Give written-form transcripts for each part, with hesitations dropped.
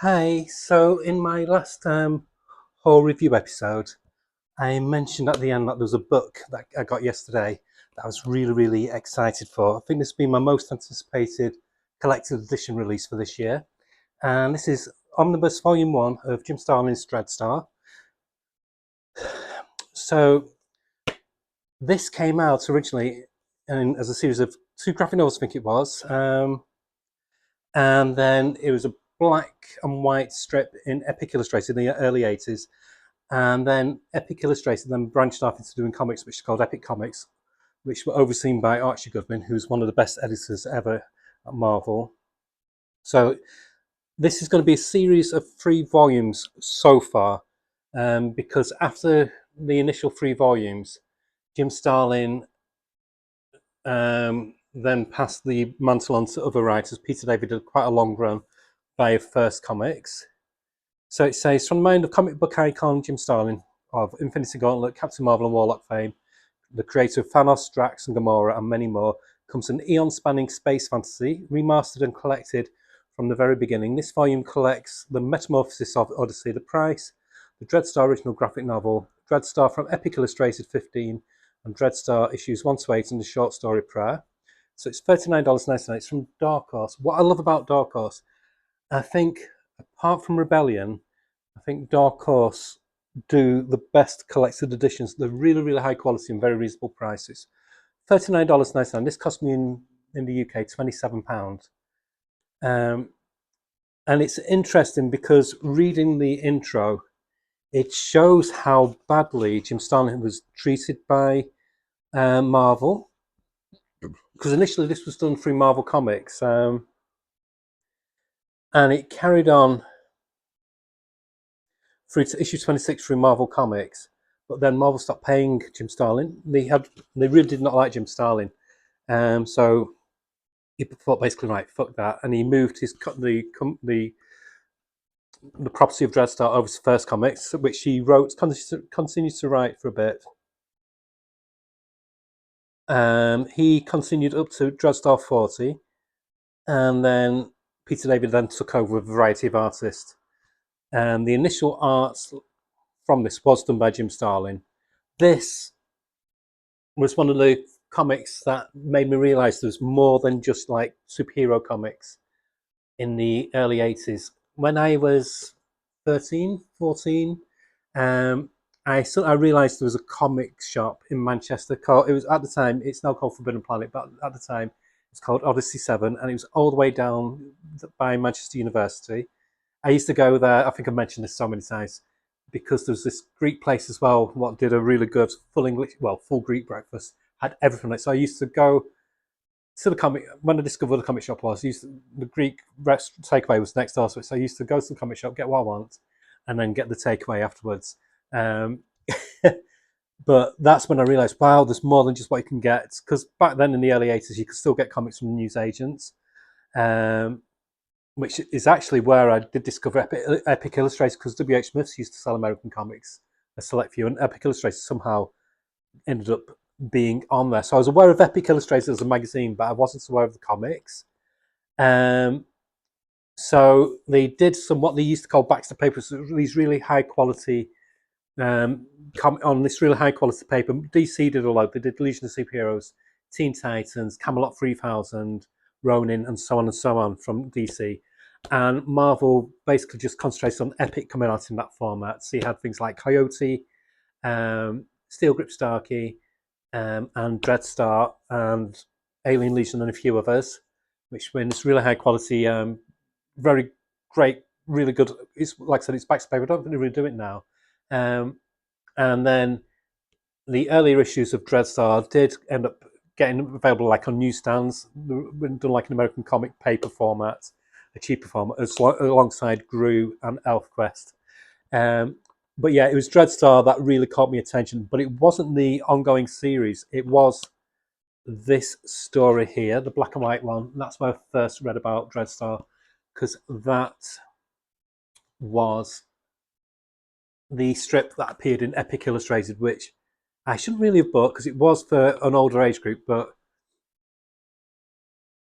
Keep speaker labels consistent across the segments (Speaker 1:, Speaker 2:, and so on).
Speaker 1: Hi, so in my last whole review episode, I mentioned at the end that there was a book that I got yesterday that I was really excited for. I think this has been my most anticipated collector's edition release for this year. And this is Omnibus Volume 1 of Jim Starlin's Dreadstar. So this came out originally as a series of two graphic novels, I think it was. And then it was a black and white strip in Epic Illustrated in the early 80s. And then Epic Illustrated then branched off into doing comics, which is called Epic Comics, which were overseen by Archie Goodman, who's one of the best editors ever at Marvel. So this is going to be a series of 3 volumes so far, because after the initial 3 volumes, Jim Starlin then passed the mantle on to other writers. Peter David did quite a long run by First Comics. So it says, from the mind of comic book icon Jim Starlin of Infinity Gauntlet, Captain Marvel and Warlock fame, the creator of Thanos, Drax and Gamora and many more, comes an eon-spanning space fantasy, remastered and collected from the very beginning. This volume collects the metamorphosis of Odyssey, the Price, the Dreadstar original graphic novel, Dreadstar from Epic Illustrated 15, and Dreadstar issues 1 to 8 and the short story Prayer. So it's $39.99. It's from Dark Horse. What I love about Dark Horse, I think, apart from Rebellion, I think Dark Horse do the best collected editions. They're really high quality and very reasonable prices. $39.99. This cost me in the UK £27. Um, and it's interesting because reading the intro, it shows how badly Jim Starlin was treated by Marvel. Because initially this was done through Marvel Comics, and it carried on through to issue 26 through Marvel Comics. But then Marvel stopped paying Jim Starlin. They really did not like Jim Starlin, so he thought basically, right, fuck that, and he moved the property of Dreadstar over to First Comics, which he wrote continues to write for a bit. He continued up to Dreadstar 40, and then Peter David then took over with a variety of artists. And the initial art from this was done by Jim Starlin. This was one of the comics that made me realize there was more than just like superhero comics in the early 80s. When I was 13, 14, I realized there was a comic shop in Manchester called, it was at the time, it's now called Forbidden Planet, but at the time it's called Odyssey 7, and it was all the way down by Manchester University. I used to go there, I think I've mentioned this so many times, because there was this Greek place as well, what did a really good full English, well, full Greek breakfast, had everything. So I used to go to the comic, when I discovered the comic shop was, the Greek takeaway was next door to it. So I used to go to the comic shop, get what I want, and then get the takeaway afterwards. Um, but that's when I realised, wow, there's more than just what you can get. Because back then in the early 80s, you could still get comics from newsagents, which is actually where I did discover Epic Illustrated, because W.H. Smiths used to sell American comics, a select few, and Epic Illustrated somehow ended up being on there. So I was aware of Epic Illustrated as a magazine, but I wasn't aware of the comics. So they did what they used to call Baxter papers, these really high quality, on this really high quality paper. DC did a lot. They did Legion of Superheroes, Teen Titans, Camelot 3000, Ronin, and so on from DC. And Marvel basically just concentrated on Epic coming out in that format. So you had things like Coyote, Steel Grip Starkey, and Dreadstar, and Alien Legion, and a few others, which were in this really high quality, very great, really good. It's like I said, it's Baxter paper. I don't think they really do it now. And then the earlier issues of Dreadstar did end up getting available like on newsstands, done like an American comic paper format, a cheaper format, alongside Gru and ElfQuest. But yeah, it was Dreadstar that really caught my attention. But it wasn't the ongoing series. It was this story here, the black and white one. And that's where I first read about Dreadstar, because that was the strip that appeared in Epic Illustrated, which I shouldn't really have bought because it was for an older age group. But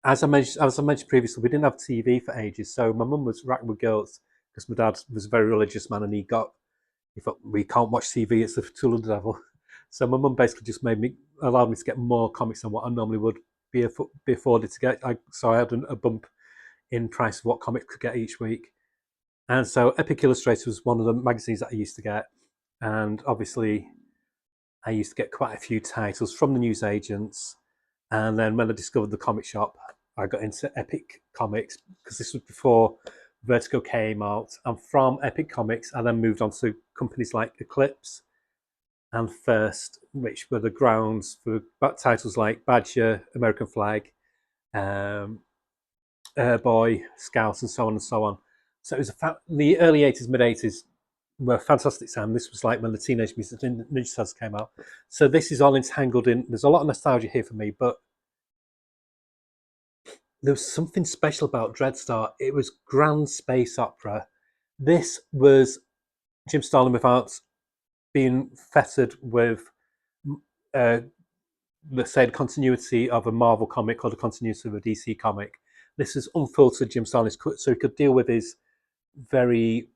Speaker 1: as I mentioned previously, we didn't have TV for ages, so my mum was racked with guilt because my dad was a very religious man, and he thought we can't watch TV; it's the tool of the devil. So my mum basically just allowed me to get more comics than what I normally would be afforded to get. So I had a bump in price of what comics could get each week. And so Epic Illustrator was one of the magazines that I used to get. And obviously, I used to get quite a few titles from the newsagents. And then when I discovered the comic shop, I got into Epic Comics because this was before Vertigo came out. And from Epic Comics, I then moved on to companies like Eclipse and First, which were the grounds for titles like Badger, American Flag, Boy, Scout, and so on and so on. So it was the early 80s, mid 80s were a fantastic time. This was like when the Teenage Mutant Ninja Turtles came out. So this is all entangled in. There's a lot of nostalgia here for me, but there was something special about Dreadstar. It was grand space opera. This was Jim Starlin without being fettered with, let's say, the continuity of a Marvel comic or the continuity of a DC comic. This is unfiltered Jim Starlin, so he could deal with his very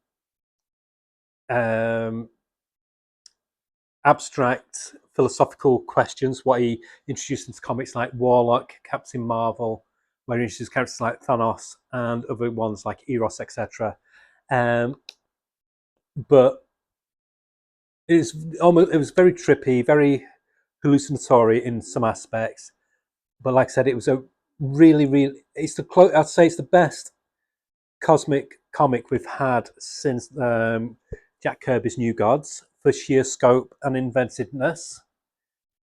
Speaker 1: abstract philosophical questions, what he introduced into comics like Warlock, Captain Marvel, where he introduced characters like Thanos and other ones like Eros, etc. But it was very trippy, very hallucinatory in some aspects. But like I said, it was a really, I'd say it's the best cosmic comic we've had since Jack Kirby's New Gods for sheer scope and inventiveness.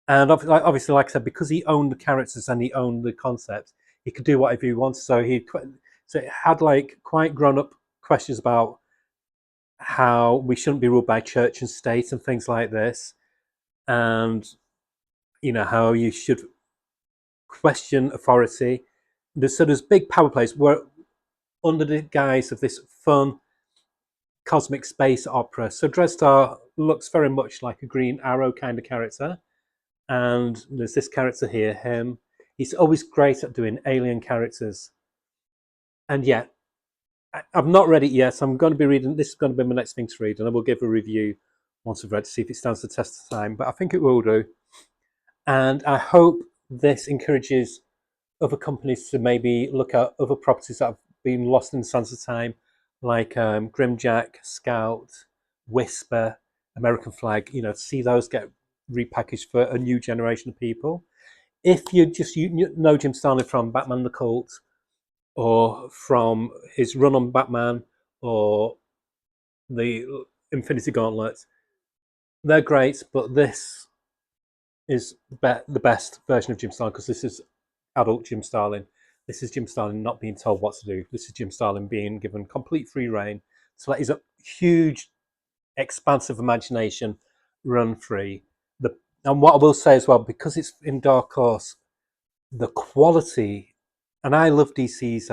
Speaker 1: And obviously, like I said, because he owned the characters and he owned the concept, he could do whatever he wanted. So it had like quite grown up questions about how we shouldn't be ruled by church and state and things like this, and how you should question authority. There's big power plays where under the guise of this fun cosmic space opera. So Dreadstar looks very much like a Green Arrow kind of character. And there's this character here, him. He's always great at doing alien characters. And yet, I've not read it yet, so I'm going to be reading. This is going to be my next thing to read, and I will give a review once I've read to see if it stands the test of time. But I think it will do. And I hope this encourages other companies to maybe look at other properties that have been lost in the sands of time, like Grimjack, Scout, Whisper, American Flag. To see those get repackaged for a new generation of people. If you know Jim Starlin from Batman the Cult, or from his run on Batman, or the Infinity Gauntlet, they're great, but this is the best version of Jim Starlin because this is adult Jim Starlin. This is Jim Starlin not being told what to do. This is Jim Starlin being given complete free reign to let his huge, expansive imagination run free. And what I will say as well, because it's in Dark Horse, the quality, and I love DC's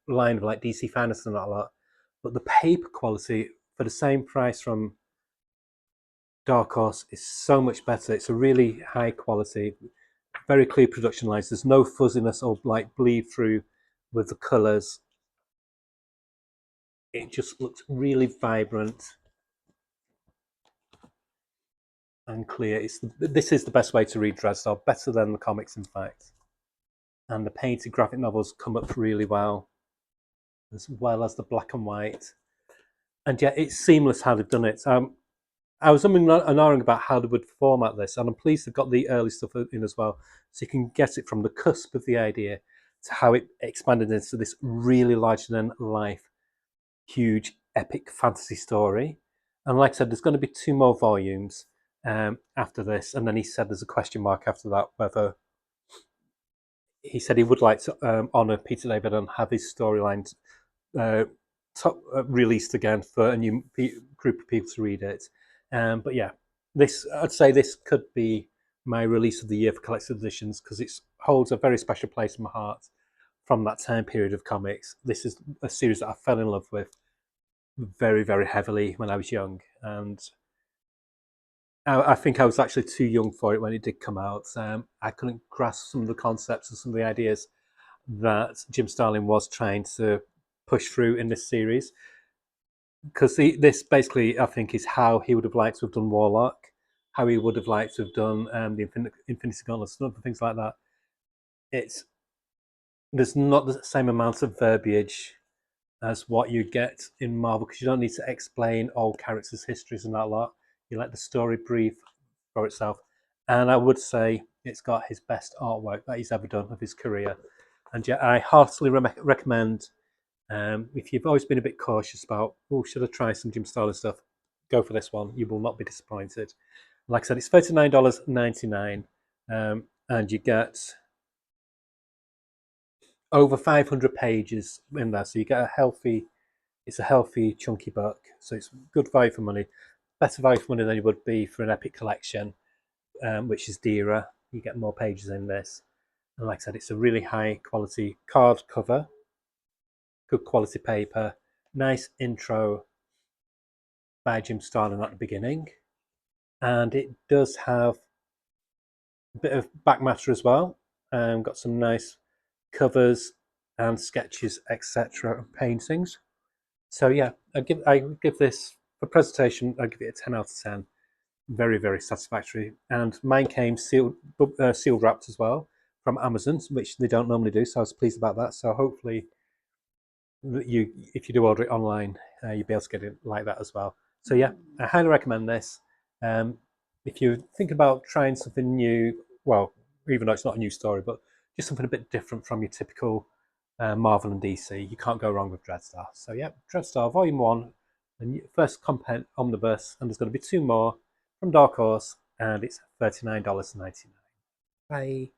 Speaker 1: line of like DC Finest and that lot, but the paper quality for the same price from Dark Horse is so much better. It's a really high quality, very clear production lines. There's no fuzziness or like bleed through with the colours. It just looks really vibrant and clear. This is the best way to read Dreadstar, better than the comics, in fact. And the painted graphic novels come up really well as the black and white. And yet it's seamless how they've done it. I was umming and ahhing about how they would format this, and I'm pleased they've got the early stuff in as well, so you can get it from the cusp of the idea to how it expanded into this really larger-than-life, huge, epic fantasy story. And like I said, there's going to be 2 more volumes after this, and then he said there's a question mark after that, whether he said he would like to honour Peter David and have his storyline released again for a new group of people to read it. But yeah, I'd say this could be my release of the year for collector's editions because it holds a very special place in my heart from that time period of comics. This is a series that I fell in love with very, very heavily when I was young, and I think I was actually too young for it when it did come out. I couldn't grasp some of the concepts and some of the ideas that Jim Starlin was trying to push through in this series. because this basically, I think, is how he would have liked to have done Warlock, how he would have liked to have done the Infinity Gauntlet, and other things like that. It's There's not the same amount of verbiage as what you get in Marvel, because you don't need to explain old characters' histories and that lot. You let the story breathe for itself. And I would say it's got his best artwork that he's ever done of his career. And yeah, I heartily recommend, if you've always been a bit cautious about, oh, should I try some Jim Starlin stuff, go for this one. You will not be disappointed. Like I said, it's $39.99, and you get over 500 pages in there, so you get it's a healthy, chunky book. So it's good value for money, better value for money than you would be for an Epic collection, which is dearer. You get more pages in this, and like I said, it's a really high quality card cover, good quality paper, nice intro by Jim Starlin at the beginning, and it does have a bit of back matter as well. Got some nice covers and sketches, etc., and paintings. So yeah, I give this, for presentation, I give it a 10 out of 10. Very, very satisfactory. And mine came sealed wrapped as well from Amazon, which they don't normally do. So I was pleased about that. So hopefully, if you do order it online, you'll be able to get it like that as well. So yeah, I highly recommend this. Um, if you think about trying something new, well, even though it's not a new story, but just something a bit different from your typical Marvel and DC, you can't go wrong with Dreadstar. So yeah, Dreadstar Volume 1, the first Compent Omnibus, and there's going to be 2 more from Dark Horse, and it's $39.99. Bye.